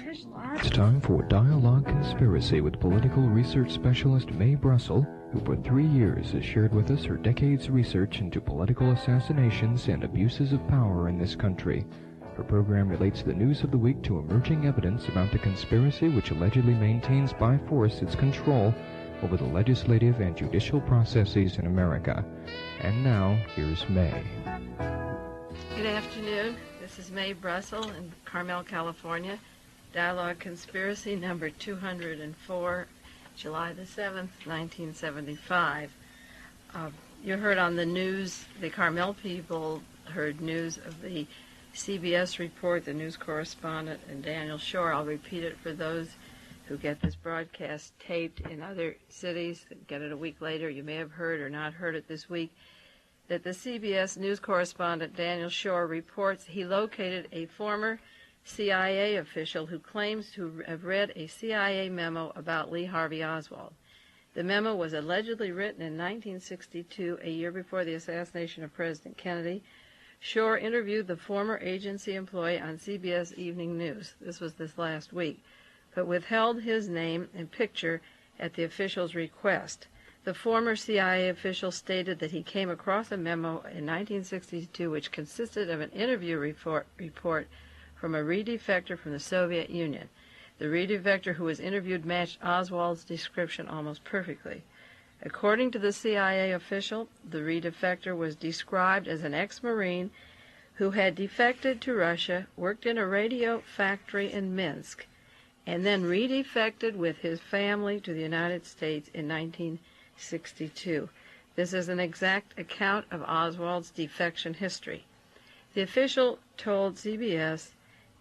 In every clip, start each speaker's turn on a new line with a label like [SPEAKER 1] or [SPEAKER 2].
[SPEAKER 1] It's time for Dialogue Conspiracy with political research specialist Mae Brussell, who for 3 years has shared with us her decades' research into political assassinations and abuses of power in this country. Her program relates the news of the week to emerging evidence about the conspiracy which allegedly maintains by force its control over the legislative and judicial processes in America. And now, here's Mae.
[SPEAKER 2] Good afternoon. This is Mae Brussell in Carmel, California. Dialogue Conspiracy number 204, July the 7th, 1975. You heard on the news, the Carmel people heard news of the CBS report, the news correspondent, and Daniel Shore. I'll repeat it for those who get this broadcast taped in other cities, get it a week later. You may have heard or not heard it this week, that the CBS news correspondent Daniel Shore reports he located a former CIA official who claims to have read a CIA memo about Lee Harvey Oswald. The memo was allegedly written in 1962, a year before the assassination of President Kennedy. Shore interviewed the former agency employee on CBS Evening News. This was this last week, but withheld his name and picture at the official's request. The former CIA official stated that he came across a memo in 1962 which consisted of an interview report from a redefector from the Soviet Union. The redefector who was interviewed matched Oswald's description almost perfectly. According to the CIA official, the redefector was described as an ex-Marine who had defected to Russia, worked in a radio factory in Minsk, and then redefected with his family to the United States in 1962. This is an exact account of Oswald's defection history. The official told CBS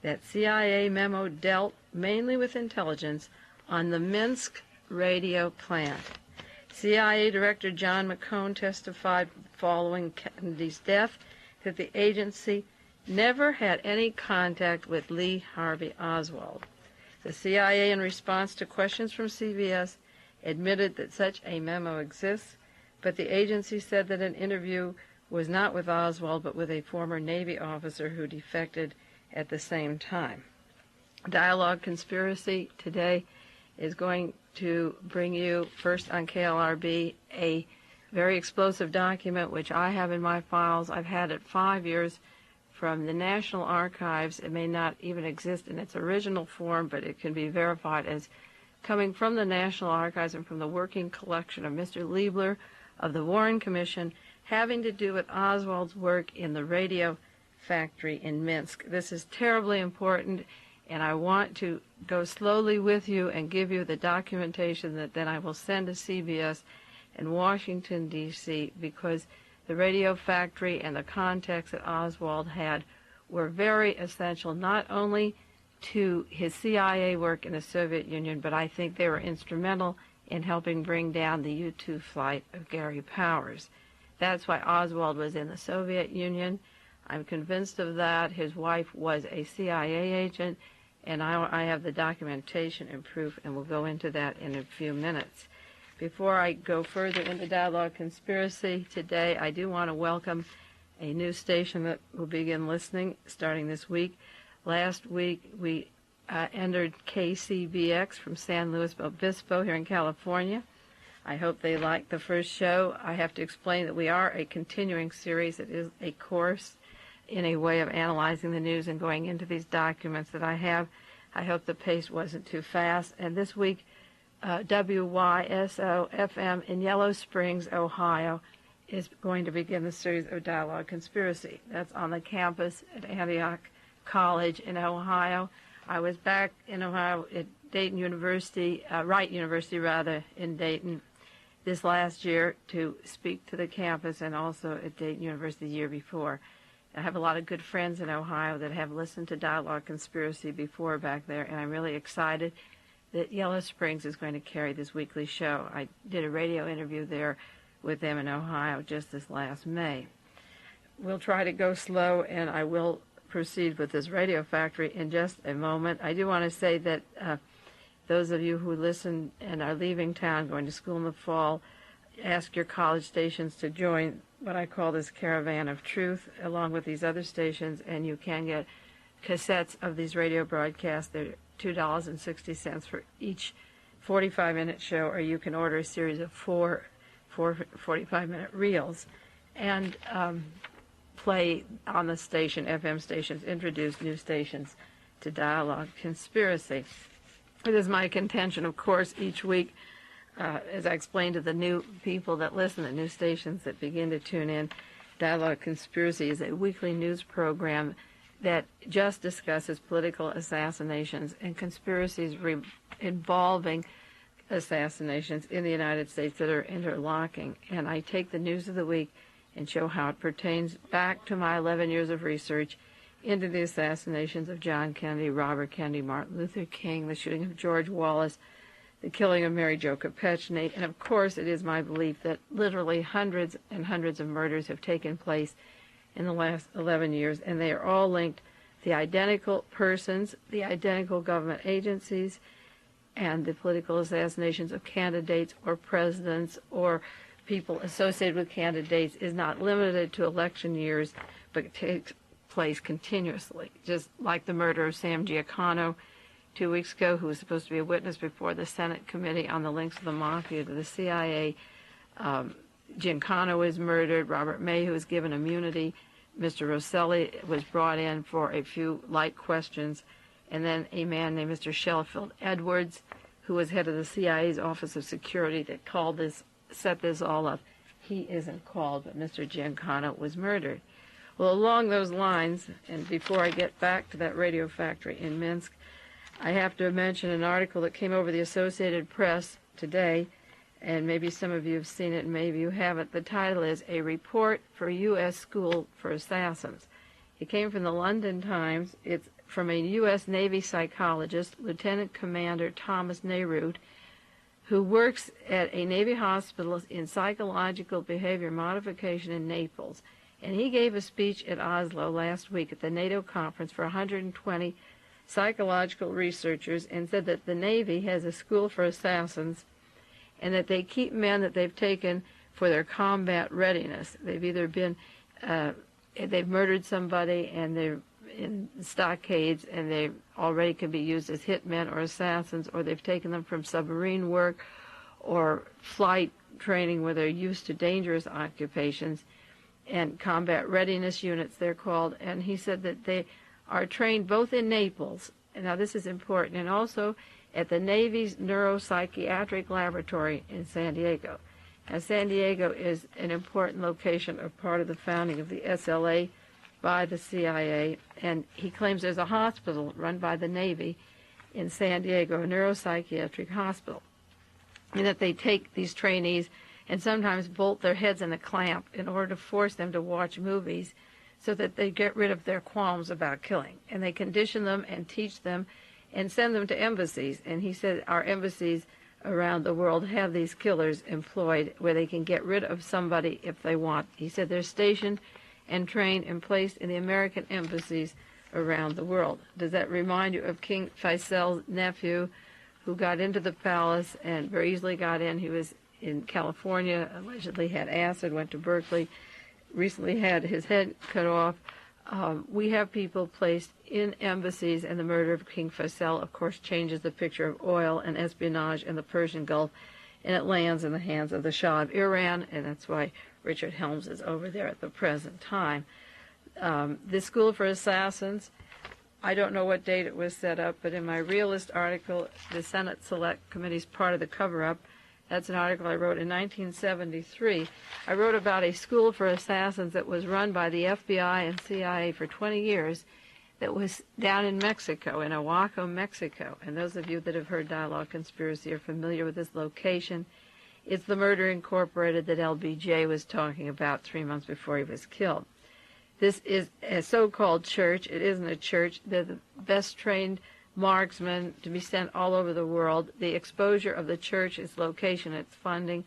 [SPEAKER 2] that CIA memo dealt mainly with intelligence on the Minsk radio plant. CIA Director John McCone testified following Kennedy's death that the agency never had any contact with Lee Harvey Oswald. The CIA, in response to questions from CBS, admitted that such a memo exists, but the agency said that an interview was not with Oswald but with a former Navy officer who defected at the same time. Dialogue Conspiracy today is going to bring you, first on KLRB, a very explosive document which I have in my files. I've had it 5 years from the National Archives. It may not even exist in its original form, but it can be verified as coming from the National Archives and from the working collection of Mr. Liebler of the Warren Commission, having to do with Oswald's work in the radio factory in Minsk. This is terribly important, and I want to go slowly with you and give you the documentation that then I will send to CBS in Washington, D.C., because the radio factory and the contacts that Oswald had were very essential, not only to his CIA work in the Soviet Union, but I think they were instrumental in helping bring down the U-2 flight of Gary Powers. That's why Oswald was in the Soviet Union. I'm convinced of that. His wife was a CIA agent, and I have the documentation and proof, and we'll go into that in a few minutes. Before I go further into Dialogue Conspiracy today, I do want to welcome a new station that will begin listening starting this week. Last week, we entered KCBX from San Luis Obispo here in California. I hope they liked the first show. I have to explain that we are a continuing series. It is a course in a way of analyzing the news and going into these documents that I have. I hope the pace wasn't too fast. And this week, WYSO-FM in Yellow Springs, Ohio, is going to begin the series of Dialogue Conspiracy. That's on the campus at Antioch College in Ohio. I was back in Ohio at Dayton University, Wright University rather, in Dayton this last year to speak to the campus, and also at Dayton University the year before. I have a lot of good friends in Ohio that have listened to Dialogue Conspiracy before back there, and I'm really excited that Yellow Springs is going to carry this weekly show. I did a radio interview there with them in Ohio just this last May. We'll try to go slow, and I will proceed with this radio factory in just a moment. I do want to say that those of you who listen and are leaving town, going to school in the fall, ask your college stations to join what I call this caravan of truth, along with these other stations, and you can get cassettes of these radio broadcasts. They're $2.60 for each 45-minute show, or you can order a series of four 45-minute reels and play on the station, FM stations, introduce new stations to Dialogue Conspiracy. It is my contention, of course, each week, as I explained to the new people that listen, the new stations that begin to tune in, Dialogue Conspiracy is a weekly news program that just discusses political assassinations and conspiracies involving assassinations in the United States that are interlocking. And I take the news of the week and show how it pertains back to my 11 years of research into the assassinations of John Kennedy, Robert Kennedy, Martin Luther King, the shooting of George Wallace, the killing of Mary Jo Kopechne, and of course it is my belief that literally hundreds and hundreds of murders have taken place in the last 11 years, and they are all linked to the identical persons, the identical government agencies, and the political assassinations of candidates or presidents or people associated with candidates is not limited to election years, but takes place continuously, just like the murder of Sam Giancana 2 weeks ago, who was supposed to be a witness before the Senate Committee on the links of the Mafia to the CIA. Giancana was murdered. Robert Mae, who was given immunity. Mr. Rosselli was brought in for a few light questions. And then a man named Mr. Sheffield Edwards, who was head of the CIA's Office of Security that set this all up. He isn't called, but Mr. Giancana was murdered. Well, along those lines, and before I get back to that radio factory in Minsk, I have to mention an article that came over the Associated Press today, and maybe some of you have seen it, and maybe you haven't. The title is A Report for U.S. School for Assassins. It came from the London Times. It's from a U.S. Navy psychologist, Lieutenant Commander Thomas Nehru, who works at a Navy hospital in psychological behavior modification in Naples. And he gave a speech at Oslo last week at the NATO conference for 120 psychological researchers and said that the Navy has a school for assassins and that they keep men that they've taken for their combat readiness. They've either been, they've murdered somebody and they're in stockades and they already can be used as hitmen or assassins, or they've taken them from submarine work or flight training where they're used to dangerous occupations, and combat readiness units, they're called. And he said that they are trained both in Naples, and now this is important, and also at the Navy's Neuropsychiatric Laboratory in San Diego. Now, San Diego is an important location or part of the founding of the SLA by the CIA, and he claims there's a hospital run by the Navy in San Diego, a neuropsychiatric hospital, and that they take these trainees and sometimes bolt their heads in a clamp in order to force them to watch movies so that they get rid of their qualms about killing. And they condition them and teach them and send them to embassies. And he said our embassies around the world have these killers employed where they can get rid of somebody if they want. He said they're stationed and trained and placed in the American embassies around the world. Does that remind you of King Faisal's nephew who got into the palace and very easily got in? He was in California, allegedly had acid, went to Berkeley, recently had his head cut off. We have people placed in embassies, and the murder of King Faisal, of course, changes the picture of oil and espionage in the Persian Gulf, and it lands in the hands of the Shah of Iran, and that's why Richard Helms is over there at the present time. This School for Assassins, I don't know what date it was set up, but in my Realist article, the Senate Select Committee's part of the cover-up, that's an article I wrote in 1973. I wrote about a school for assassins that was run by the FBI and CIA for 20 years that was down in Mexico, in Oaxaca, Mexico. And those of you that have heard Dialogue Conspiracy are familiar with this location. It's the Murder Incorporated that LBJ was talking about 3 months before he was killed. This is a so-called church. It isn't a church. They're the best trained marksmen to be sent all over the world. The exposure of the church, its location, its funding,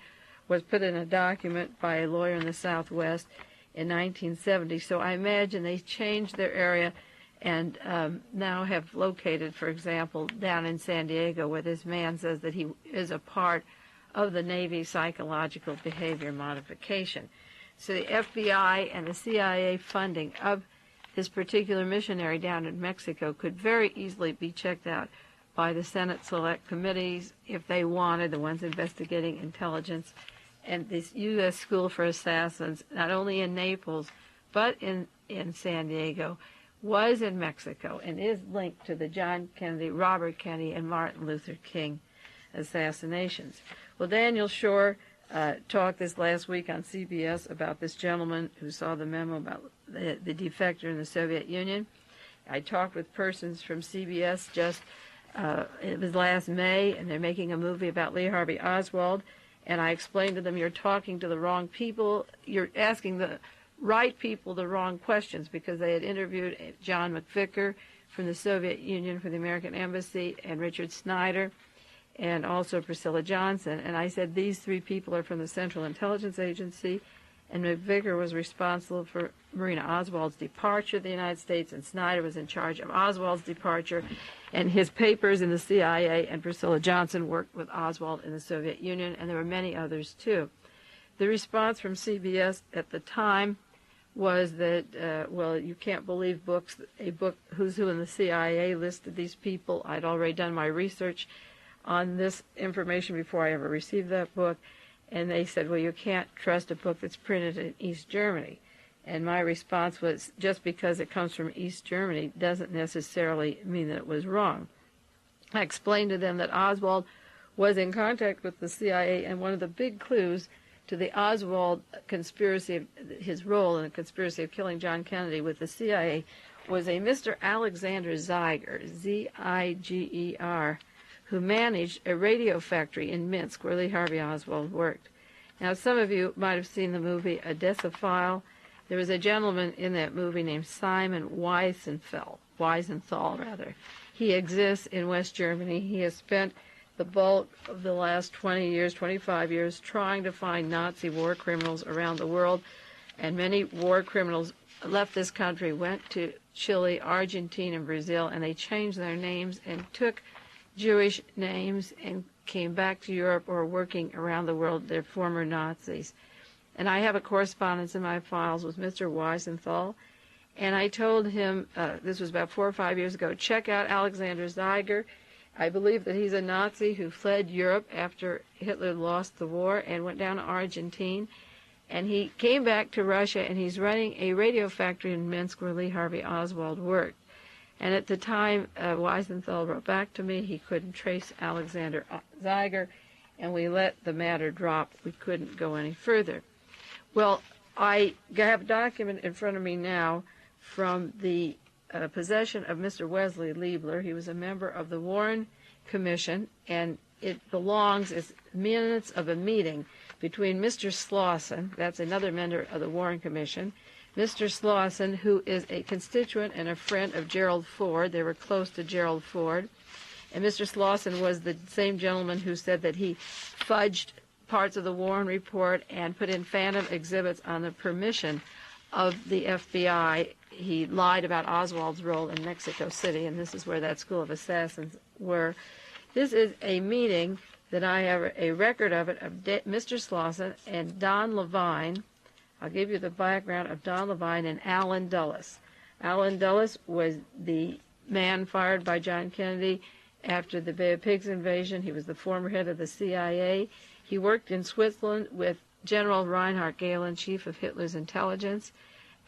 [SPEAKER 2] was put in a document by a lawyer in the Southwest in 1970. So I imagine they changed their area and now have located, for example, down in San Diego, where this man says that he is a part of the Navy psychological behavior modification. So the FBI and the CIA funding of his particular missionary down in Mexico could very easily be checked out by the Senate Select Committees if they wanted, the ones investigating intelligence. And this U.S. School for Assassins, not only in Naples, but in San Diego, was in Mexico and is linked to the John Kennedy, Robert Kennedy, and Martin Luther King assassinations. Well, Daniel Shore talked this last week on CBS about this gentleman who saw the memo about the defector in the Soviet Union. I talked with persons from CBS it was last May, and they're making a movie about Lee Harvey Oswald, and I explained to them, you're talking to the wrong people, you're asking the right people the wrong questions, because they had interviewed John McVicker from the Soviet Union for the American Embassy, and Richard Snyder, and also Priscilla Johnson. And I said, these three people are from the Central Intelligence Agency, and McVicker was responsible for Marina Oswald's departure to the United States, and Snyder was in charge of Oswald's departure, and his papers in the CIA, and Priscilla Johnson worked with Oswald in the Soviet Union, and there were many others too. The response from CBS at the time was that, well, you can't believe a book, Who's Who in the CIA, listed these people. I'd already done my research on this information before I ever received that book. And they said, well, you can't trust a book that's printed in East Germany. And my response was, just because it comes from East Germany doesn't necessarily mean that it was wrong. I explained to them that Oswald was in contact with the CIA, and one of the big clues to the Oswald conspiracy, his role in the conspiracy of killing John Kennedy with the CIA, was a Mr. Alexander Zeiger, Z-I-G-E-R, who managed a radio factory in Minsk where Lee Harvey Oswald worked. Now, some of you might have seen the movie Odessa File. There was a gentleman in that movie named Simon Wiesenthal. He exists in West Germany. He has spent the bulk of the last 20 years, 25 years, trying to find Nazi war criminals around the world. And many war criminals left this country, went to Chile, Argentina, and Brazil, and they changed their names and took Jewish names and came back to Europe or working around the world. They're former Nazis. And I have a correspondence in my files with Mr. Wiesenthal, and I told him, this was about 4 or 5 years ago, check out Alexander Zeiger. I believe that he's a Nazi who fled Europe after Hitler lost the war and went down to Argentina. And he came back to Russia, and he's running a radio factory in Minsk where Lee Harvey Oswald worked. And at the time, Wiesenthal wrote back to me, he couldn't trace Alexander Zeiger, and we let the matter drop. We couldn't go any further. Well, I have a document in front of me now from the possession of Mr. Wesley Liebler. He was a member of the Warren Commission, and it belongs as minutes of a meeting between Mr. Slauson, that's another member of the Warren Commission, Mr. Slauson, who is a constituent and a friend of Gerald Ford. They were close to Gerald Ford. And Mr. Slauson was the same gentleman who said that he fudged parts of the Warren report and put in phantom exhibits on the permission of the FBI. He lied about Oswald's role in Mexico City, and this is where that school of assassins were. This is a meeting that I have a record of it, of Mr. Slauson and Don Levine. I'll give you the background of Don Levine and Allen Dulles. Allen Dulles was the man fired by John Kennedy after the Bay of Pigs invasion. He was the former head of the CIA. He worked in Switzerland with General Reinhard Gehlen, chief of Hitler's intelligence,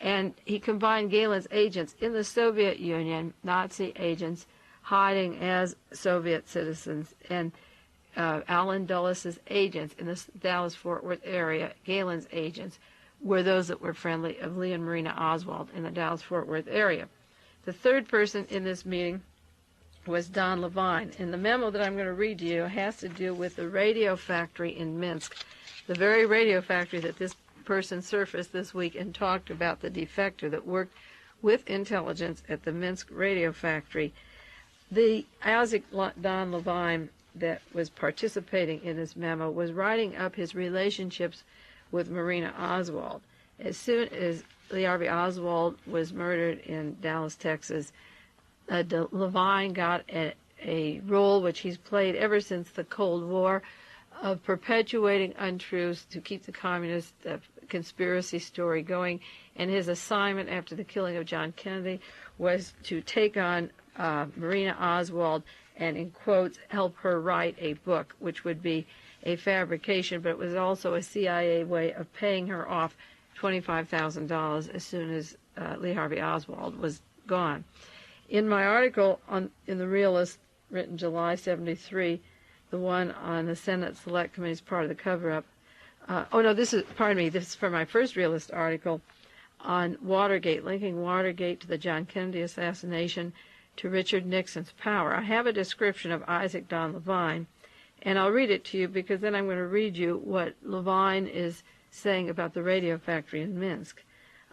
[SPEAKER 2] and he combined Gehlen's agents in the Soviet Union, Nazi agents, hiding as Soviet citizens, and Allen Dulles' agents in the Dallas-Fort Worth area, Gehlen's agents, were those that were friendly of Lee and Marina Oswald in the Dallas-Fort Worth area. The third person in this meeting was Don Levine. And the memo that I'm going to read to you has to do with the radio factory in Minsk, the very radio factory that this person surfaced this week and talked about the defector that worked with intelligence at the Minsk radio factory. The Isaac Don Levine that was participating in this memo was writing up his relationships with Marina Oswald. As soon as Lee Harvey Oswald was murdered in Dallas, Texas, Levine got a role which he's played ever since the Cold War of perpetuating untruths to keep the conspiracy story going, and his assignment after the killing of John Kennedy was to take on Marina Oswald and, in quotes, help her write a book, which would be a fabrication, but it was also a CIA way of paying her off $25,000 as soon as Lee Harvey Oswald was gone. In my article in The Realist, written July 73, the one on the Senate Select Committee's part of the cover-up, this is for my first Realist article on Watergate, linking Watergate to the John Kennedy assassination to Richard Nixon's power. I have a description of Isaac Don Levine, and I'll read it to you because then I'm going to read you what Levine is saying about the radio factory in Minsk.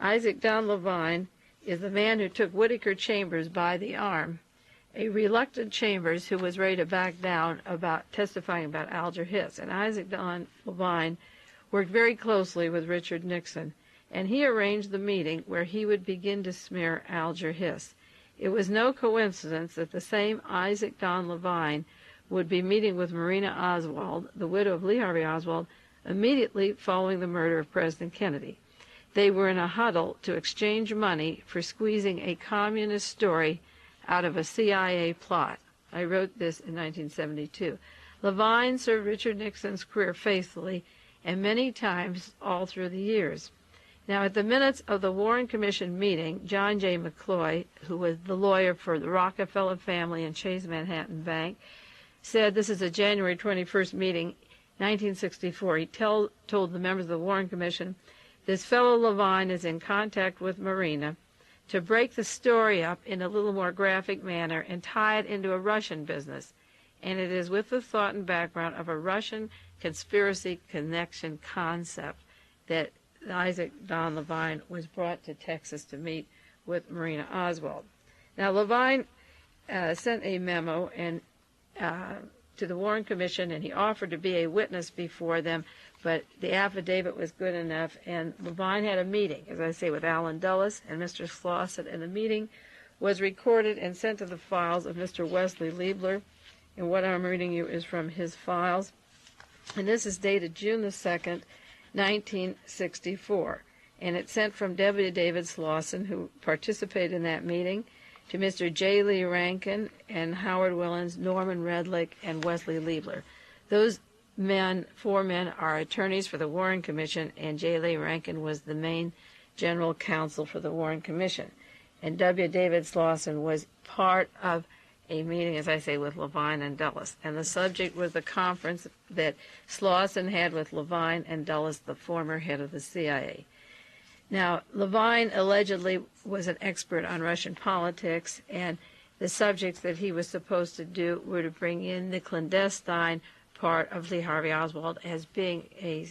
[SPEAKER 2] Isaac Don Levine is the man who took Whittaker Chambers by the arm, a reluctant Chambers who was ready to back down about testifying about Alger Hiss. And Isaac Don Levine worked very closely with Richard Nixon, and he arranged the meeting where he would begin to smear Alger Hiss. It was no coincidence that the same Isaac Don Levine would be meeting with Marina Oswald, the widow of Lee Harvey Oswald, immediately following the murder of President Kennedy. They were in a huddle to exchange money for squeezing a communist story out of a CIA plot. I wrote this in 1972. Levine served Richard Nixon's career faithfully and many times all through the years. Now, at the minutes of the Warren Commission meeting, John J. McCloy, who was the lawyer for the Rockefeller family and Chase Manhattan Bank, said, this is a January 21st meeting, 1964. He told the members of the Warren Commission, this fellow Levine is in contact with Marina to break the story up in a little more graphic manner and tie it into a Russian business. And it is with the thought and background of a Russian conspiracy connection concept that Isaac Don Levine was brought to Texas to meet with Marina Oswald. Now, Levine sent a memo to the Warren Commission, and he offered to be a witness before them, but the affidavit was good enough, and Levine had a meeting, as I say, with Allen Dulles and Mr. Slauson, and the meeting was recorded and sent to the files of Mr. Wesley Liebler, and what I'm reading you is from his files, and this is dated June the 2nd, 1964, and it's sent from W. David Slauson, who participated in that meeting, to Mr. J. Lee Rankin and Howard Willens, Norman Redlick, and Wesley Liebler. Those four men are attorneys for the Warren Commission, and J. Lee Rankin was the main general counsel for the Warren Commission. And W. David Slauson was part of a meeting, as I say, with Levine and Dulles. And the subject was the conference that Slauson had with Levine and Dulles, the former head of the CIA. Now, Levine allegedly was an expert on Russian politics, and the subjects that he was supposed to do were to bring in the clandestine part of Lee Harvey Oswald as being a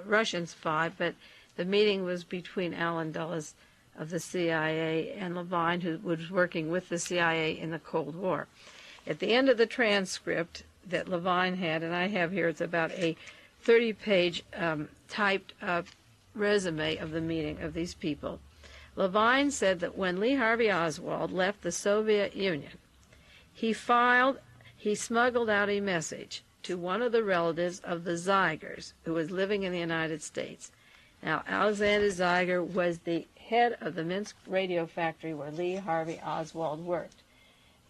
[SPEAKER 2] Russian spy, but the meeting was between Allen Dulles of the CIA and Levine, who was working with the CIA in the Cold War. At the end of the transcript that Levine had, and I have here, it's about a 30-page typed up resume of the meeting of these people. Levine said that when Lee Harvey Oswald left the Soviet Union, he smuggled out a message to one of the relatives of the Zeigers, who was living in the United States. Now, Alexander Zeiger was the head of the Minsk radio factory where Lee Harvey Oswald worked.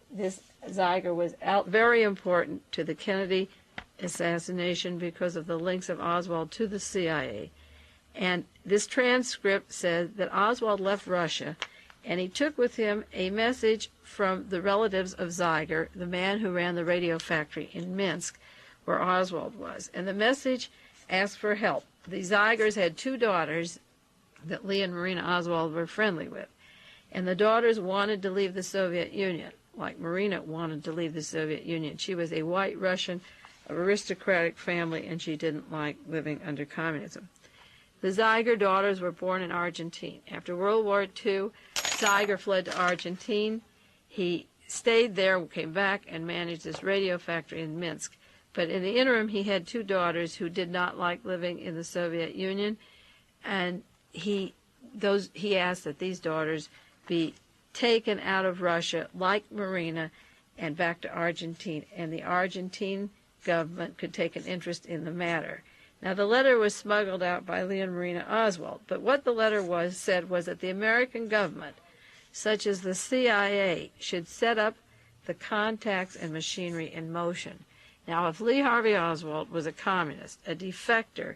[SPEAKER 2] This Zeiger was very important to the Kennedy assassination because of the links of Oswald to the CIA. And this transcript says that Oswald left Russia, and he took with him a message from the relatives of Zeiger, the man who ran the radio factory in Minsk, where Oswald was. And the message asked for help. The Zeigers had two daughters that Lee and Marina Oswald were friendly with. And the daughters wanted to leave the Soviet Union, like Marina wanted to leave the Soviet Union. She was a white Russian, aristocratic family, and she didn't like living under communism. The Zeiger daughters were born in Argentina. After World War II, Zeiger fled to Argentina. He stayed there, came back, and managed this radio factory in Minsk. But in the interim, he had two daughters who did not like living in the Soviet Union, and he asked that these daughters be taken out of Russia, like Marina, and back to Argentina. And the Argentine government could take an interest in the matter. Now, the letter was smuggled out by Lee and Marina Oswald, but what the letter said was that the American government, such as the CIA, should set up the contacts and machinery in motion. Now, if Lee Harvey Oswald was a communist, a defector,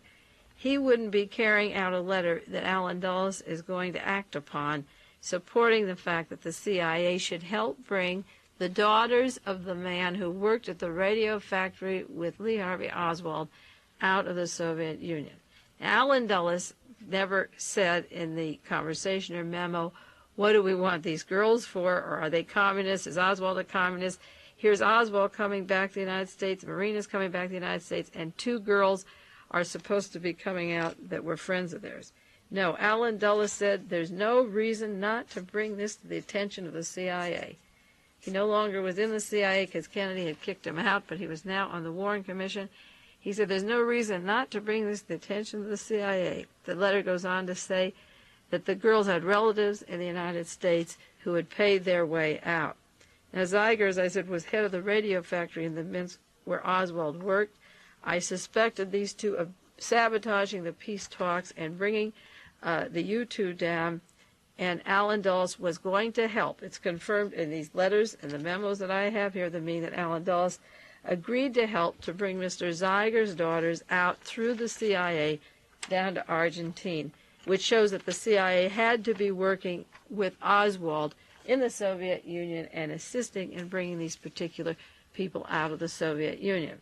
[SPEAKER 2] he wouldn't be carrying out a letter that Allen Dulles is going to act upon, supporting the fact that the CIA should help bring the daughters of the man who worked at the radio factory with Lee Harvey Oswald out of the Soviet Union. Now, Allen Dulles never said in the conversation or memo, what do we want these girls for, or are they communists? Is Oswald a communist? Here's Oswald coming back to the United States, Marina's coming back to the United States, and two girls are supposed to be coming out that were friends of theirs. No, Allen Dulles said there's no reason not to bring this to the attention of the CIA. He no longer was in the CIA because Kennedy had kicked him out, but he was now on the Warren Commission. He said there's no reason not to bring this to the attention of the CIA. The letter goes on to say that the girls had relatives in the United States who had paid their way out. Now, Zeiger, as I said, was head of the radio factory in the Minsk where Oswald worked. I suspected these two of sabotaging the peace talks and bringing the U-2 down, and Allen Dulles was going to help. It's confirmed in these letters and the memos that I have here that mean that Allen Dulles agreed to help to bring Mr. Zeiger's daughters out through the CIA down to Argentina, which shows that the CIA had to be working with Oswald in the Soviet Union and assisting in bringing these particular people out of the Soviet Union.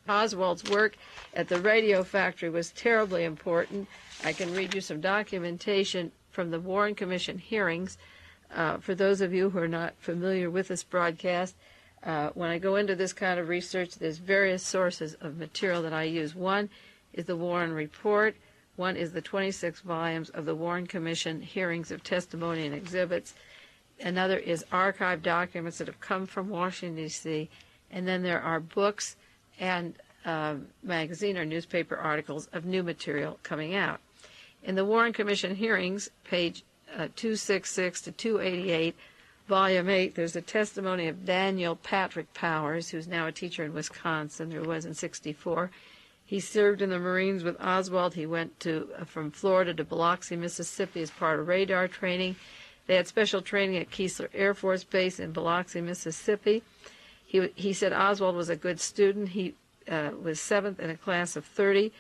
[SPEAKER 2] Oswald's work at the radio factory was terribly important. I can read you some documentation from the Warren Commission hearings. For those of you who are not familiar with this broadcast, when I go into this kind of research, there's various sources of material that I use. One is the Warren Report. One is the 26 volumes of the Warren Commission hearings of testimony and exhibits. Another is archived documents that have come from Washington, D.C. And then there are books and magazine or newspaper articles of new material coming out. In the Warren Commission hearings, page 266 to 288, Volume 8, there's a testimony of Daniel Patrick Powers, who's now a teacher in Wisconsin, who was in 1964. He served in the Marines with Oswald. He went from Florida to Biloxi, Mississippi as part of radar training. They had special training at Keesler Air Force Base in Biloxi, Mississippi. He said Oswald was a good student. He was 7th in a class of 30.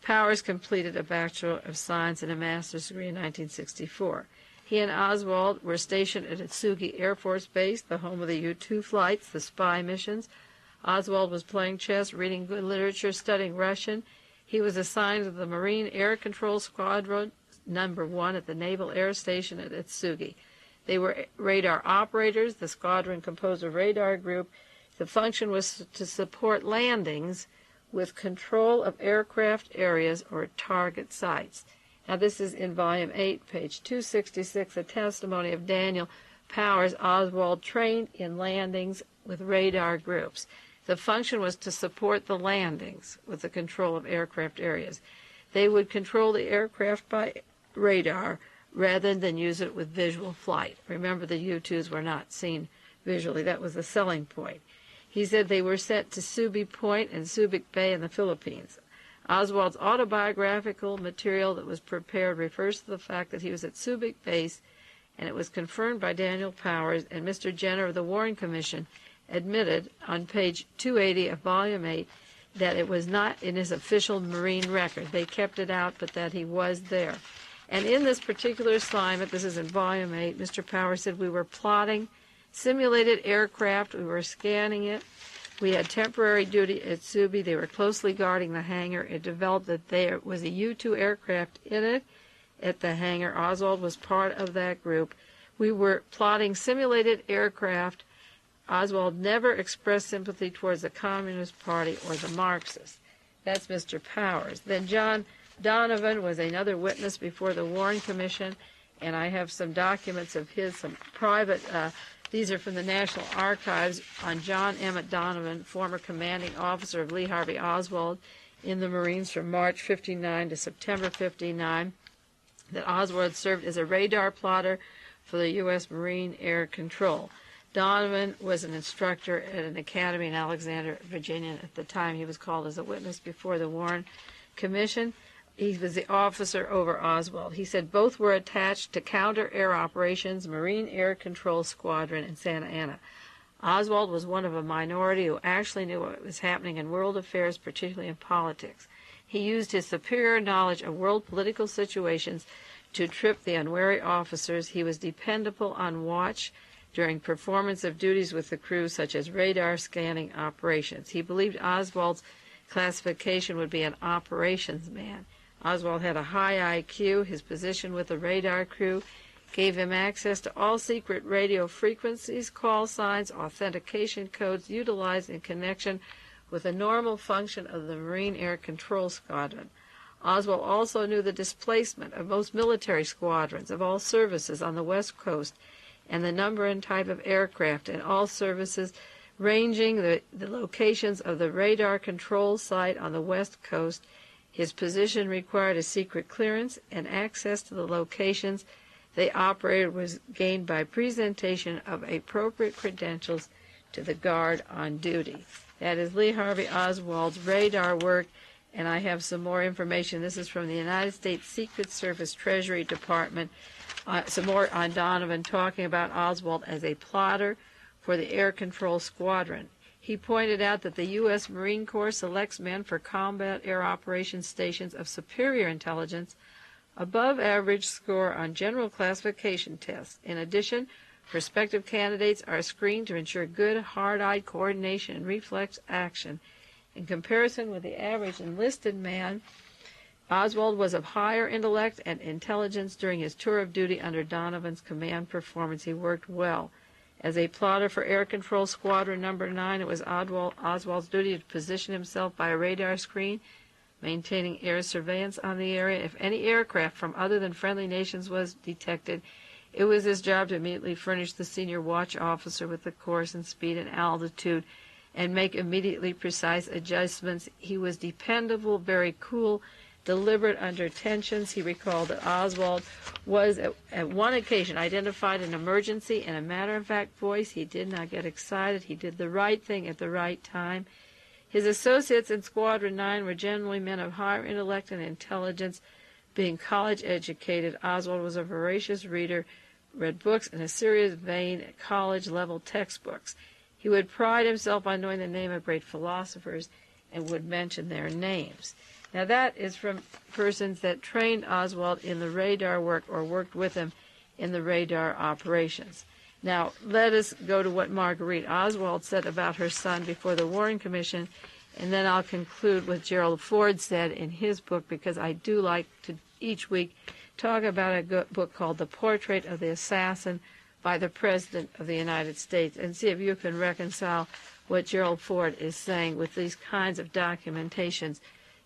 [SPEAKER 2] Powers completed a Bachelor of Science and a master's degree in 1964. He and Oswald were stationed at Atsugi Air Force Base, the home of the U-2 flights, the spy missions. Oswald was playing chess, reading good literature, studying Russian. He was assigned to the Marine Air Control Squadron number 1 at the Naval Air Station at Atsugi. They were radar operators, the squadron composed of radar group. The function was to support landings with control of aircraft areas or target sites. Now this is in Volume 8, page 266, a testimony of Daniel Powers. Oswald trained in landings with radar groups. The function was to support the landings with the control of aircraft areas. They would control the aircraft by radar rather than use it with visual flight. Remember, the U-2s were not seen visually. That was the selling point. He said they were sent to Subic Point and Subic Bay in the Philippines. Oswald's autobiographical material that was prepared refers to the fact that he was at Subic Base, and it was confirmed by Daniel Powers, and Mr. Jenner of the Warren Commission admitted on page 280 of Volume 8 that it was not in his official Marine record. They kept it out, but that he was there. And in this particular assignment, this is in Volume 8, Mr. Powers said we were plotting simulated aircraft. We were scanning it. We had temporary duty at Subi. They were closely guarding the hangar. It developed that there was a U-2 aircraft in it at the hangar. Oswald was part of that group. We were plotting simulated aircraft. Oswald never expressed sympathy towards the Communist Party or the Marxists. That's Mr. Powers. Then John Donovan was another witness before the Warren Commission, and I have some documents of his, some private, these are from the National Archives, on John Emmett Donovan, former commanding officer of Lee Harvey Oswald in the Marines from March 59 to September 59, that Oswald served as a radar plotter for the U.S. Marine Air Control. Donovan was an instructor at an academy in Alexandria, Virginia. At the time, he was called as a witness before the Warren Commission. He was the officer over Oswald. He said both were attached to counter-air operations, Marine Air Control Squadron in Santa Ana. Oswald was one of a minority who actually knew what was happening in world affairs, particularly in politics. He used his superior knowledge of world political situations to trip the unwary officers. He was dependable on watch during performance of duties with the crew, such as radar scanning operations. He believed Oswald's classification would be an operations man. Oswald had a high IQ. His position with the radar crew gave him access to all secret radio frequencies, call signs, authentication codes utilized in connection with the normal function of the Marine Air Control Squadron. Oswald also knew the displacement of most military squadrons of all services on the West Coast and the number and type of aircraft in all services, ranging the locations of the radar control site on the West Coast. His position required a secret clearance, and access to the locations they operated was gained by presentation of appropriate credentials to the guard on duty. That is Lee Harvey Oswald's radar work, and I have some more information. This is from the United States Secret Service Treasury Department. Some more on Donovan talking about Oswald as a plotter for the Air Control Squadron. He pointed out that the U.S. Marine Corps selects men for combat air operations stations of superior intelligence, above average score on general classification tests. In addition, prospective candidates are screened to ensure good, hard-eyed coordination and reflex action. In comparison with the average enlisted man, Oswald was of higher intellect and intelligence. During his tour of duty under Donovan's command performance, he worked well. As a plotter for Air Control Squadron No. 9, it was Oswald's duty to position himself by a radar screen, maintaining air surveillance on the area. If any aircraft from other than friendly nations was detected, it was his job to immediately furnish the senior watch officer with the course and speed and altitude and make immediately precise adjustments. He was dependable, very cool, deliberate under tensions. He recalled that Oswald was, at one occasion, identified an emergency in a matter-of-fact voice. He did not get excited. He did the right thing at the right time. His associates in Squadron 9 were generally men of higher intellect and intelligence. Being college-educated, Oswald was a voracious reader, read books in a serious vein, college-level textbooks. He would pride himself on knowing the name of great philosophers and would mention their names. Now that is from persons that trained Oswald in the radar work or worked with him in the radar operations. Now let us go to what Marguerite Oswald said about her son before the Warren Commission, and then I'll conclude with Gerald Ford said in his book, because I do like to each week talk about a book called The Portrait of the Assassin by the President of the United States, and see if you can reconcile what Gerald Ford is saying with these kinds of documentations,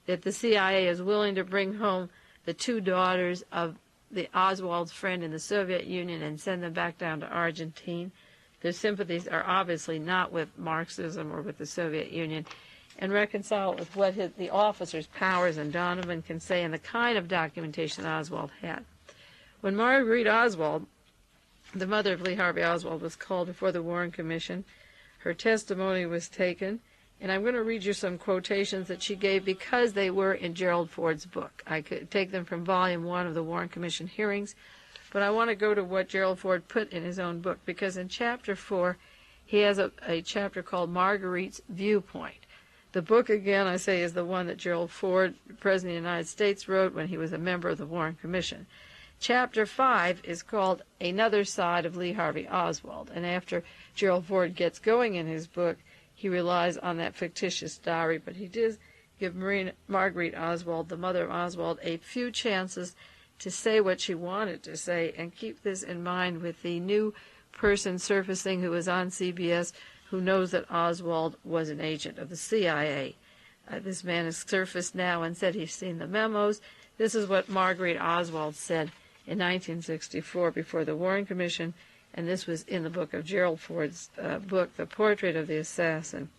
[SPEAKER 2] that the CIA is willing to bring home the two daughters of the Oswald's friend in the Soviet Union and send them back down to Argentina. Their sympathies are obviously not with Marxism or with the Soviet Union, and reconcile it with what the officers, Powers and Donovan, can say and the kind of documentation Oswald had. When Marguerite Oswald, the mother of Lee Harvey Oswald, was called before the Warren Commission, her testimony was taken, and I'm going to read you some quotations that she gave because they were in Gerald Ford's book. I could take them from Volume 1 of the Warren Commission hearings, but I want to go to what Gerald Ford put in his own book, because in Chapter 4, he has a chapter called Marguerite's Viewpoint. The book, again, I say, is the one that Gerald Ford, President of the United States, wrote when he was a member of the Warren Commission. Chapter 5 is called Another Side of Lee Harvey Oswald, and after Gerald Ford gets going in his book, he relies on that fictitious diary, but he did give Marguerite Oswald, the mother of Oswald, a few chances to say what she wanted to say, and keep this in mind with the new person surfacing who was on CBS who knows that Oswald was an agent of the CIA. This man has surfaced now and said he's seen the memos. This is what Marguerite Oswald said in 1964 before the Warren Commission, and this was in the book of Gerald Ford's book, The Portrait of the Assassin.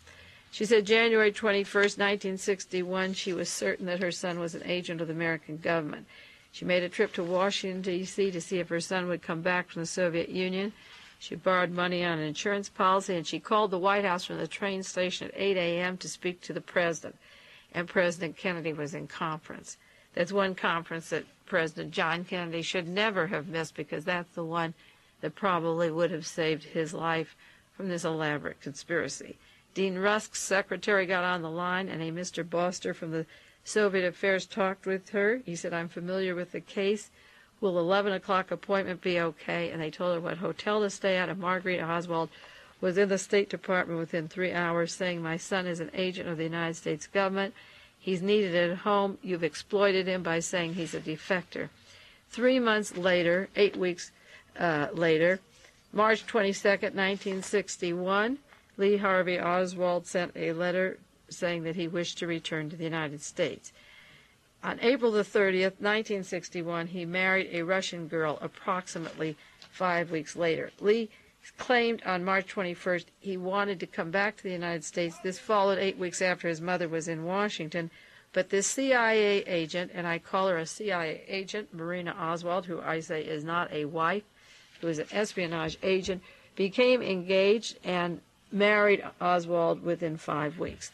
[SPEAKER 2] She said, January 21st, 1961, she was certain that her son was an agent of the American government. She made a trip to Washington, D.C. to see if her son would come back from the Soviet Union. She borrowed money on an insurance policy, and she called the White House from the train station at 8 a.m. to speak to the president. and President Kennedy was in conference. That's one conference that President John Kennedy should never have missed, because that's the one that probably would have saved his life from this elaborate conspiracy. Dean Rusk's secretary got on the line, and a Mr. Boster from the Soviet Affairs talked with her. He said, "I'm familiar with the case. Will 11 o'clock appointment be okay?" And they told her what hotel to stay at, and Marguerite Oswald was in the State Department within 3 hours, saying, "My son is an agent of the United States government. He's needed at home. You've exploited him by saying he's a defector." 3 months later, 8 weeks later, March 22nd, 1961, Lee Harvey Oswald sent a letter saying that he wished to return to the United States. On April the 30th, 1961, he married a Russian girl approximately 5 weeks later. Lee claimed on March 21st he wanted to come back to the United States. This followed 8 weeks after his mother was in Washington. But this CIA agent, and I call her a CIA agent, Marina Oswald, who I say is not a wife, who is an espionage agent, became engaged and married Oswald within 5 weeks.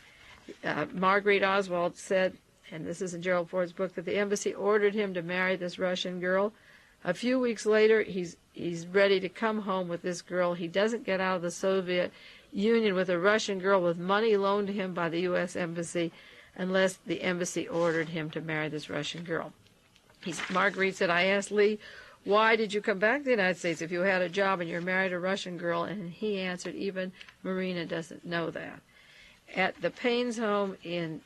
[SPEAKER 2] Marguerite Oswald said, and this is in Gerald Ford's book, that the embassy ordered him to marry this Russian girl. A few weeks later, he's ready to come home with this girl. He doesn't get out of the Soviet Union with a Russian girl with money loaned to him by the U.S. Embassy unless the embassy ordered him to marry this Russian girl. Marguerite said, "I asked Lee, why did you come back to the United States if you had a job and you're married a Russian girl?" And he answered, "Even Marina doesn't know that." At the Payne's home in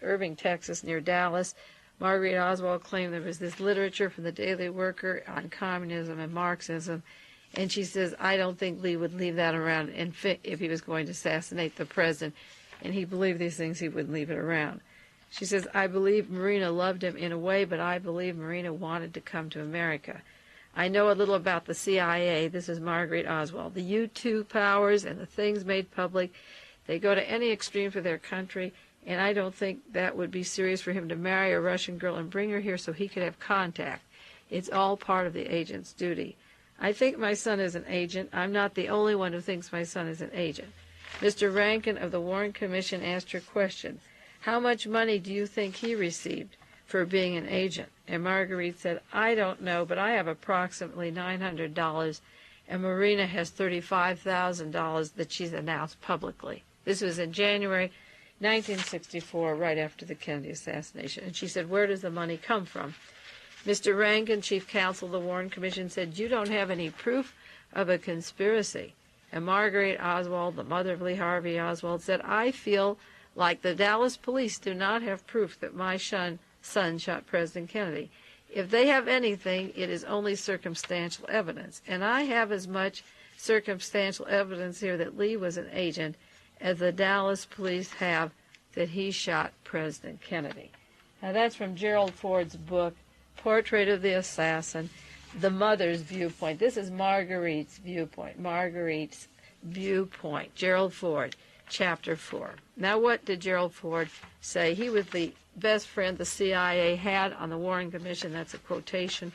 [SPEAKER 2] Irving, Texas, near Dallas, Marguerite Oswald claimed there was this literature from the Daily Worker on communism and Marxism, and she says, "I don't think Lee would leave that around if he was going to assassinate the president, and he believed these things, he wouldn't leave it around." She says, "I believe Marina loved him in a way, but I believe Marina wanted to come to America. I know a little about the CIA." This is Marguerite Oswald. "The U-2 powers and the things made public, they go to any extreme for their country, and I don't think that would be serious for him to marry a Russian girl and bring her here so he could have contact. It's all part of the agent's duty. I think my son is an agent. I'm not the only one who thinks my son is an agent." Mr. Rankin of the Warren Commission asked her question, "How much money do you think he received for being an agent?" And Marguerite said, "I don't know, but I have approximately $900, and Marina has $35,000 that she's announced publicly." This was in January 1964, right after the Kennedy assassination. And she said, "Where does the money come from?" Mr. Rankin, chief counsel of the Warren Commission, said, "You don't have any proof of a conspiracy." And Marguerite Oswald, the mother of Lee Harvey Oswald, said, "I feel like the Dallas police do not have proof that my son shot President Kennedy. If they have anything, it is only circumstantial evidence. And I have as much circumstantial evidence here that Lee was an agent as the Dallas police have that he shot President Kennedy." Now that's from Gerald Ford's book, Portrait of the Assassin, the mother's viewpoint. This is Marguerite's viewpoint. Marguerite's viewpoint. Gerald Ford, Chapter 4. Now what did Gerald Ford say? He was the best friend the CIA had on the Warren Commission. That's a quotation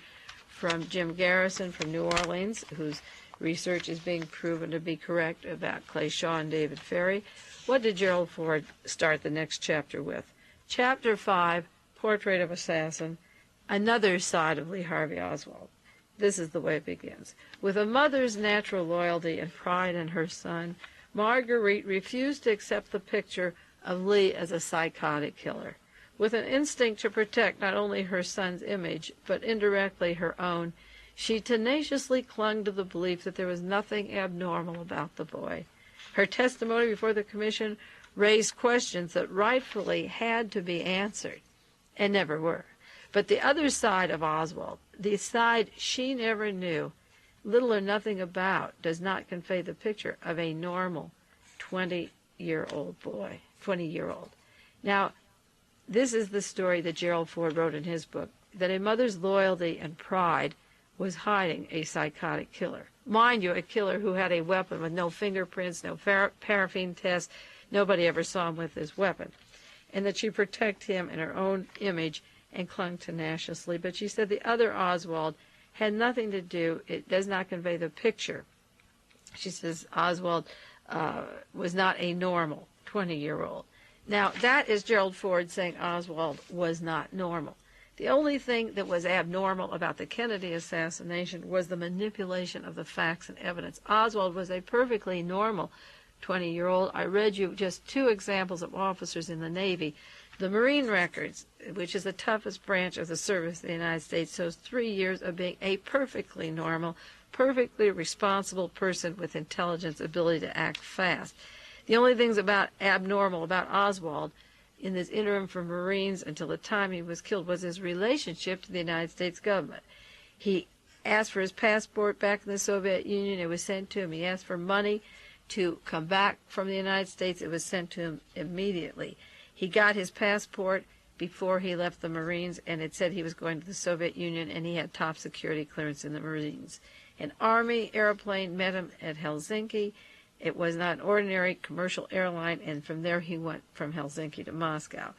[SPEAKER 2] from Jim Garrison from New Orleans, whose research is being proven to be correct about Clay Shaw and David Ferry. What did Gerald Ford start the next chapter with? Chapter 5, Portrait of Assassin, another side of Lee Harvey Oswald. This is the way it begins. With a mother's natural loyalty and pride in her son, Marguerite refused to accept the picture of Lee as a psychotic killer. With an instinct to protect not only her son's image, but indirectly her own, she tenaciously clung to the belief that there was nothing abnormal about the boy. Her testimony before the commission raised questions that rightfully had to be answered, and never were. But the other side of Oswald, the side she never knew little or nothing about, does not convey the picture of a normal 20-year-old boy, 20-year-old. Now, this is the story that Gerald Ford wrote in his book, that a mother's loyalty and pride was hiding a psychotic killer. Mind you, a killer who had a weapon with no fingerprints, no paraffin tests, nobody ever saw him with his weapon, and that she protected him in her own image and clung tenaciously. But she said the other Oswald had nothing to do, it does not convey the picture. She says Oswald was not a normal 20-year-old. Now, that is Gerald Ford saying Oswald was not normal. The only thing that was abnormal about the Kennedy assassination was the manipulation of the facts and evidence. Oswald was a perfectly normal 20-year-old. I read you just two examples of officers in the Navy. The Marine records, which is the toughest branch of the service of the United States, shows 3 years of being a perfectly normal, perfectly responsible person with intelligence, ability to act fast. The only things abnormal about Oswald in this interim from Marines until the time he was killed was his relationship to the United States government. He asked for his passport back in the Soviet Union. It was sent to him. He asked for money to come back from the United States. It was sent to him immediately. He got his passport before he left the Marines, and it said he was going to the Soviet Union, and he had top security clearance in the Marines. An Army airplane met him at Helsinki. It was not an ordinary commercial airline, and from there he went from Helsinki to Moscow.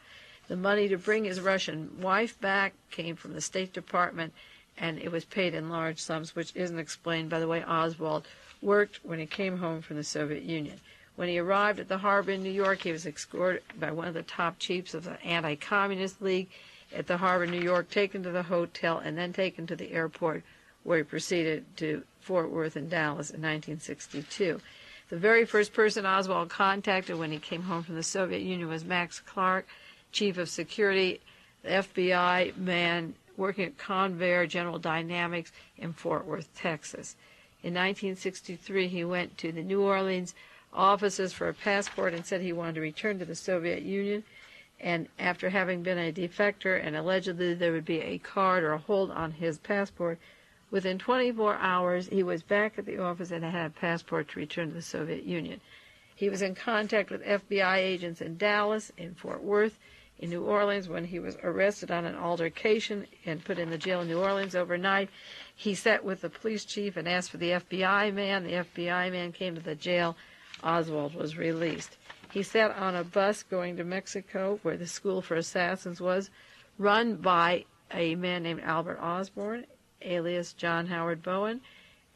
[SPEAKER 2] The money to bring his Russian wife back came from the State Department, and it was paid in large sums, which isn't explained by the way Oswald worked when he came home from the Soviet Union. When he arrived at the harbor in New York, he was escorted by one of the top chiefs of the Anti-Communist League at the harbor in New York, taken to the hotel, and then taken to the airport, where he proceeded to Fort Worth and Dallas in 1962. The very first person Oswald contacted when he came home from the Soviet Union was Max Clark, chief of security, the FBI man working at Convair General Dynamics in Fort Worth, Texas. In 1963, he went to the New Orleans offices for a passport and said he wanted to return to the Soviet Union. And after having been a defector and allegedly there would be a card or a hold on his passport, within 24 hours he was back at the office and had a passport to return to the Soviet Union. He was in contact with FBI agents in Dallas, in Fort Worth, in New Orleans. When he was arrested on an altercation and put in the jail in New Orleans overnight, he sat with the police chief and asked for the FBI man. The FBI man came to the jail. Oswald was released. He sat on a bus going to Mexico, where the School for Assassins was, run by a man named Albert Osborne, alias John Howard Bowen,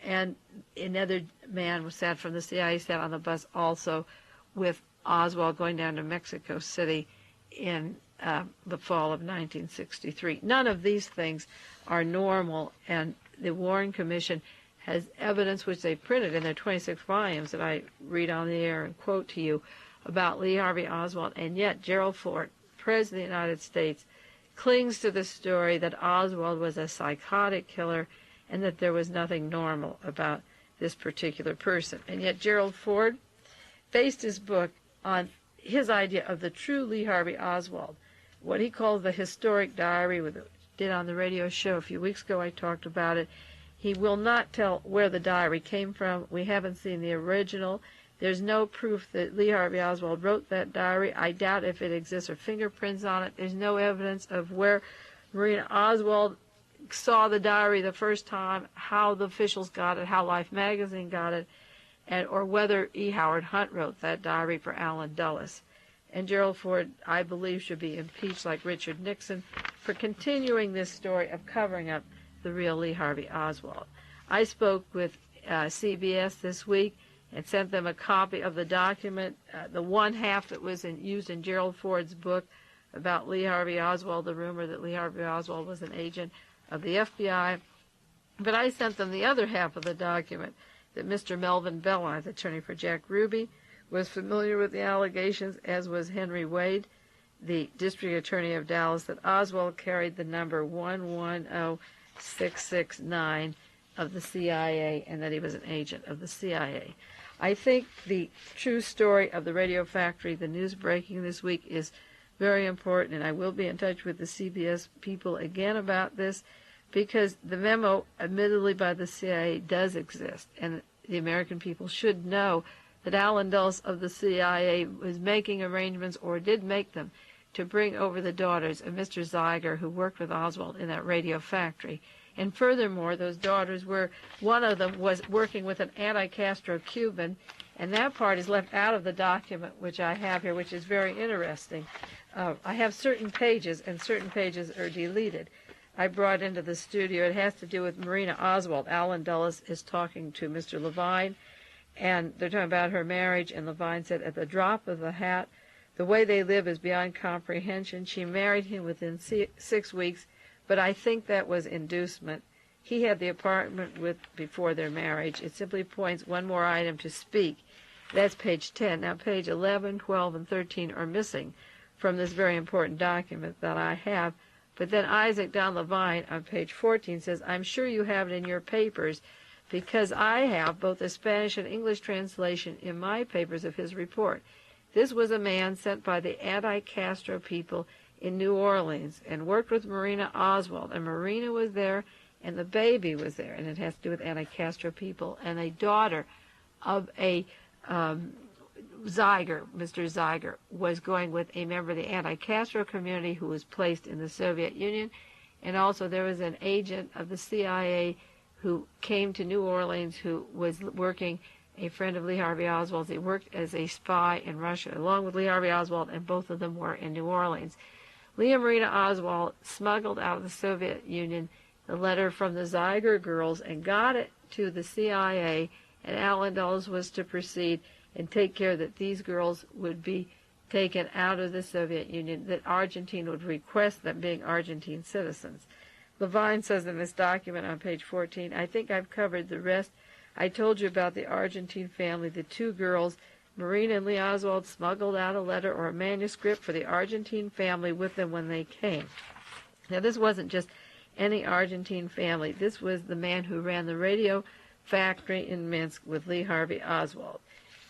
[SPEAKER 2] and another man who sat from the CIA sat on the bus also with Oswald going down to Mexico City in the fall of 1963. None of these things are normal, and the Warren Commission has evidence which they printed in their 26 volumes that I read on the air and quote to you about Lee Harvey Oswald, and yet Gerald Ford, President of the United States, clings to the story that Oswald was a psychotic killer and that there was nothing normal about this particular person. And yet Gerald Ford based his book on his idea of the true Lee Harvey Oswald, what he calls the historic diary, which I did on the radio show a few weeks ago. I talked about it. He will not tell where the diary came from. We haven't seen the original. There's no proof that Lee Harvey Oswald wrote that diary. I doubt if it exists or fingerprints on it. There's no evidence of where Marina Oswald saw the diary the first time, how the officials got it, how Life magazine got it, or whether E. Howard Hunt wrote that diary for Allen Dulles. And Gerald Ford, I believe, should be impeached like Richard Nixon for continuing this story of covering up the real Lee Harvey Oswald. I spoke with CBS this week and sent them a copy of the document, the one half that was used in Gerald Ford's book about Lee Harvey Oswald, the rumor that Lee Harvey Oswald was an agent of the FBI. But I sent them the other half of the document that Mr. Melvin Belline, the attorney for Jack Ruby, was familiar with the allegations, as was Henry Wade, the district attorney of Dallas, that Oswald carried the number 110669 of the CIA and that he was an agent of the CIA. I think the true story of the Radio Factory, the news breaking this week, is very important, and I will be in touch with the CBS people again about this, because the memo, admittedly by the CIA, does exist, and the American people should know that Allen Dulles of the CIA was making arrangements, or did make them, to bring over the daughters of Mr. Zeiger, who worked with Oswald in that Radio Factory. And furthermore, those daughters were, one of them was working with an anti-Castro Cuban, and that part is left out of the document which I have here, which is very interesting. I have certain pages, and certain pages are deleted. I brought into the studio, it has to do with Marina Oswald. Allen Dulles is talking to Mr. Levine, and they're talking about her marriage, and Levine said, at the drop of the hat, The way they live is beyond comprehension. She married him within 6 weeks, but I think that was inducement. He had the apartment before their marriage. It simply points one more item to speak. That's page 10. Now, page 11, 12, and 13 are missing from this very important document that I have. But then Isaac Don Levine on page 14 says, I'm sure you have it in your papers because I have both a Spanish and English translation in my papers of his report. This was a man sent by the anti-Castro people in New Orleans and worked with Marina Oswald. And Marina was there and the baby was there. And it has to do with anti-Castro people. And a daughter of a Zeiger, Mr. Zeiger, was going with a member of the anti-Castro community who was placed in the Soviet Union. And also there was an agent of the CIA who came to New Orleans who was working, a friend of Lee Harvey Oswald's. He worked as a spy in Russia along with Lee Harvey Oswald, and both of them were in New Orleans. Lee and Marina Oswald smuggled out of the Soviet Union the letter from the Zeiger girls and got it to the CIA, and Allen Dulles was to proceed and take care that these girls would be taken out of the Soviet Union, that Argentina would request them being Argentine citizens. Levine says in this document on page 14, I think I've covered the rest. I told you about the Argentine family, the two girls. Marina and Lee Oswald smuggled out a letter or a manuscript for the Argentine family with them when they came. Now, this wasn't just any Argentine family. This was the man who ran the radio factory in Minsk with Lee Harvey Oswald.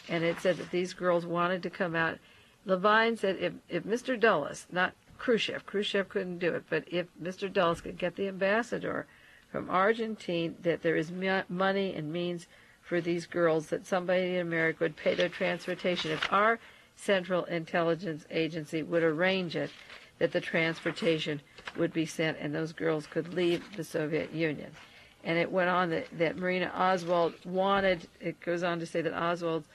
[SPEAKER 2] And it said that these girls wanted to come out. Levine said if Mr. Dulles, not Khrushchev couldn't do it, but if Mr. Dulles could get the ambassador from Argentina, that there is money and means for these girls, that somebody in America would pay their transportation. If our Central Intelligence Agency would arrange it, that the transportation would be sent and those girls could leave the Soviet Union. And it went on that Marina Oswald wanted, it goes on to say that Oswald's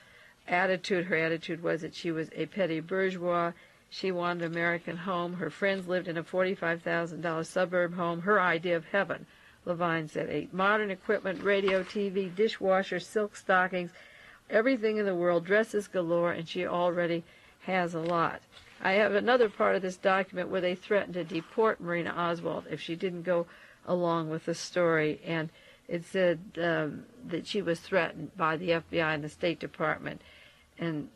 [SPEAKER 2] attitude, her attitude was that she was a petty bourgeois. She wanted an American home. Her friends lived in a $45,000 suburb home, her idea of heaven. Levine said, a modern equipment, radio, TV, dishwasher, silk stockings, everything in the world, dresses galore, and she already has a lot. I have another part of this document where they threatened to deport Marina Oswald if she didn't go along with the story, and it said that she was threatened by the FBI and the State Department, and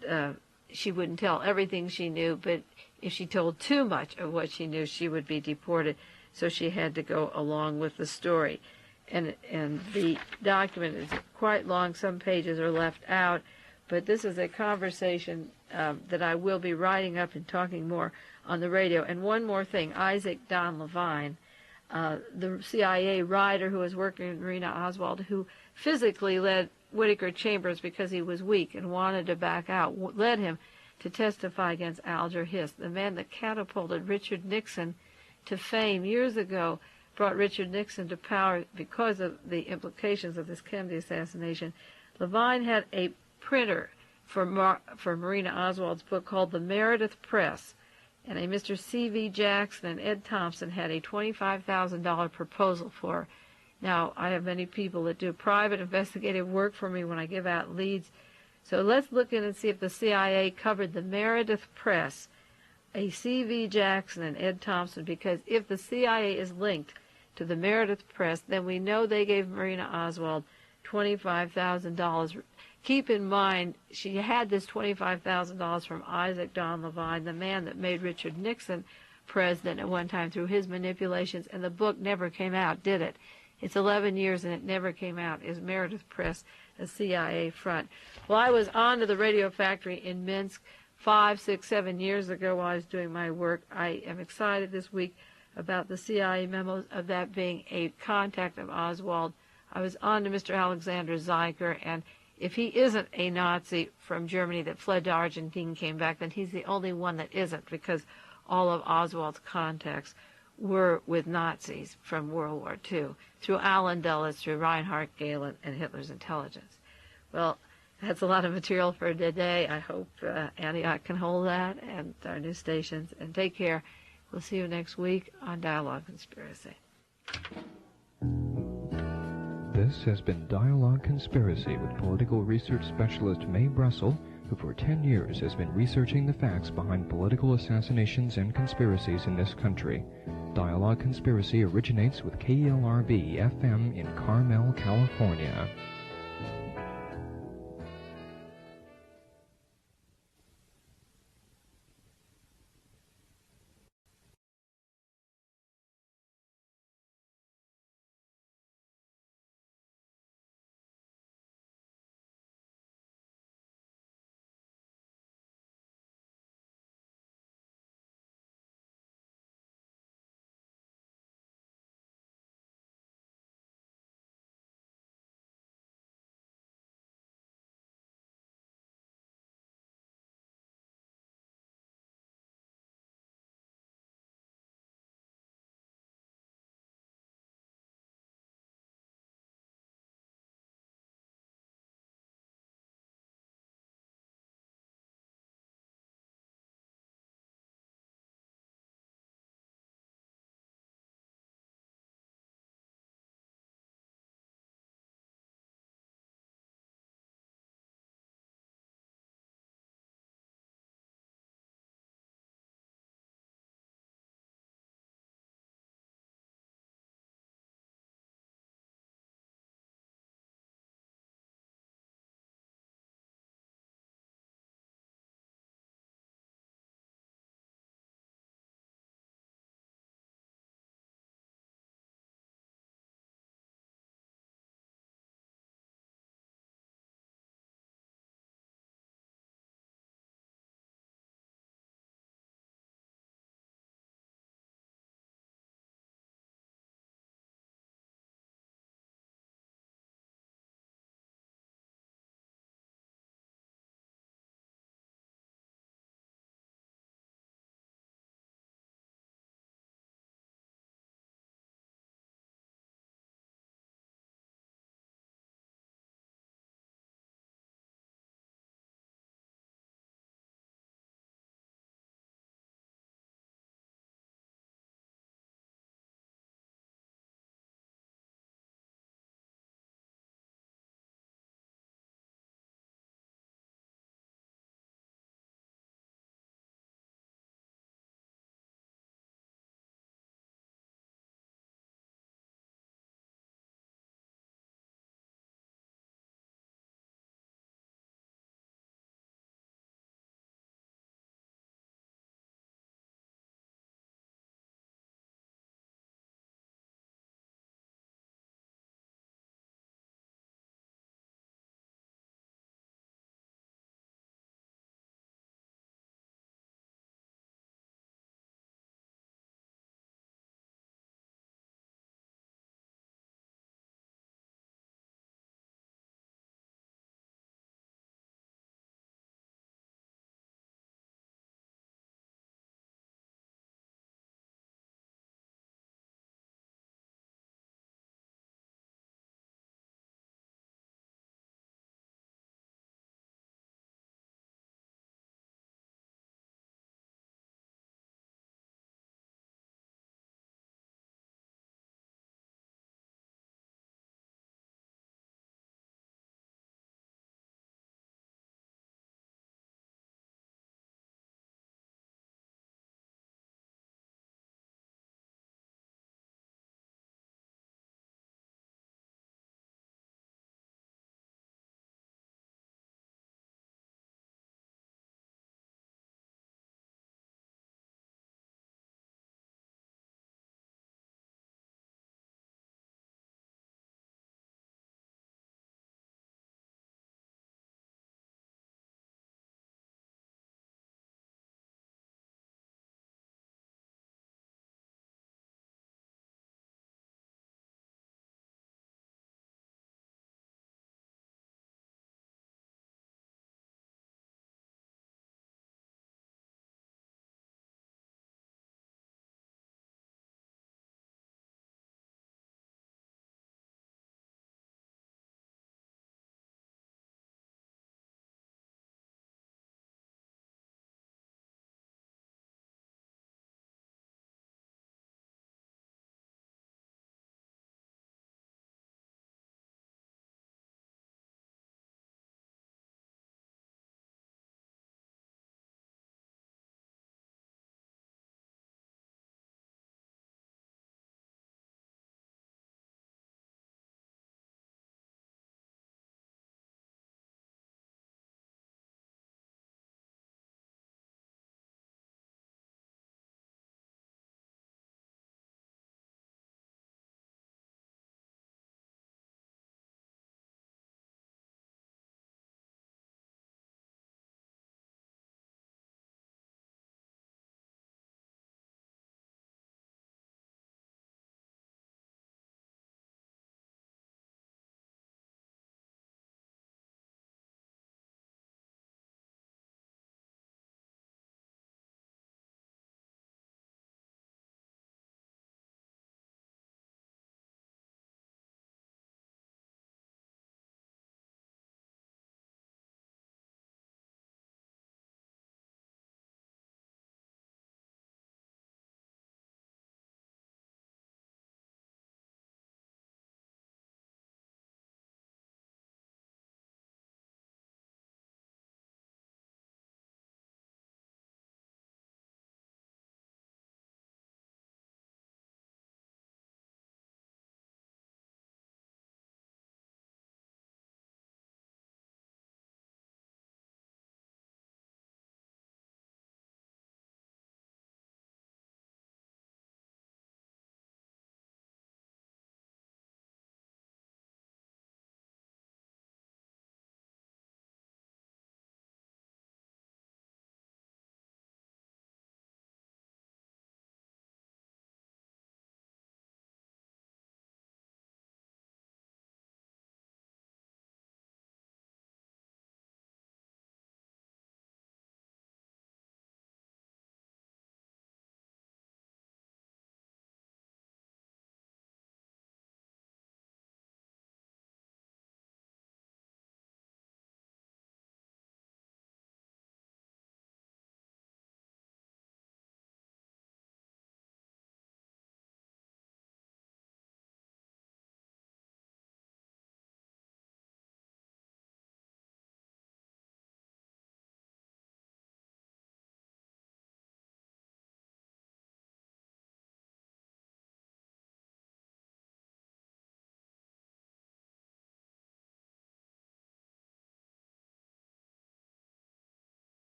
[SPEAKER 2] she wouldn't tell everything she knew, but if she told too much of what she knew, she would be deported. So she had to go along with the story. And the document is quite long. Some pages are left out. But this is a conversation that I will be writing up and talking more on the radio. And one more thing, Isaac Don Levine, the CIA writer who was working with Marina Oswald, who physically led Whittaker Chambers because he was weak and wanted to back out, led him to testify against Alger Hiss, the man that catapulted Richard Nixon to fame years ago, brought Richard Nixon to power because of the implications of this Kennedy assassination. Levine had a printer for Marina Oswald's book called The Meredith Press, and a Mr. C.V. Jackson and Ed Thompson had a $25,000 proposal for her. Now, I have many people that do private investigative work for me when I give out leads. So let's look in and see if the CIA covered the Meredith Press, a C.V. Jackson and Ed Thompson, because if the CIA is linked to the Meredith Press, then we know they gave Marina Oswald $25,000. Keep in mind, she had this $25,000 from Isaac Don Levine, the man that made Richard Nixon president at one time through his manipulations, and the book never came out, did it? It's 11 years and it never came out. Is Meredith Press a CIA front? Well, I was on to the radio factory in Minsk 5, 6, 7 years ago while I was doing my work. I am excited this week about the CIA memos of that being a contact of Oswald. I was on to Mr. Alexander Zeiger, and if he isn't a Nazi from Germany that fled to Argentina and came back, then he's the only one that isn't, because all of Oswald's contacts were with Nazis from World War II, through Allen Dulles, through Reinhard Gehlen, and Hitler's intelligence. Well, that's a lot of material for today. I hope Antioch can hold that, and our new stations. And take care. We'll see you next week on Dialogue Conspiracy.
[SPEAKER 1] This has been Dialogue Conspiracy with political research specialist Mae Brussell, who for 10 years has been researching the facts behind political assassinations and conspiracies in this country. Dialogue Conspiracy originates with KLRB FM in Carmel, California.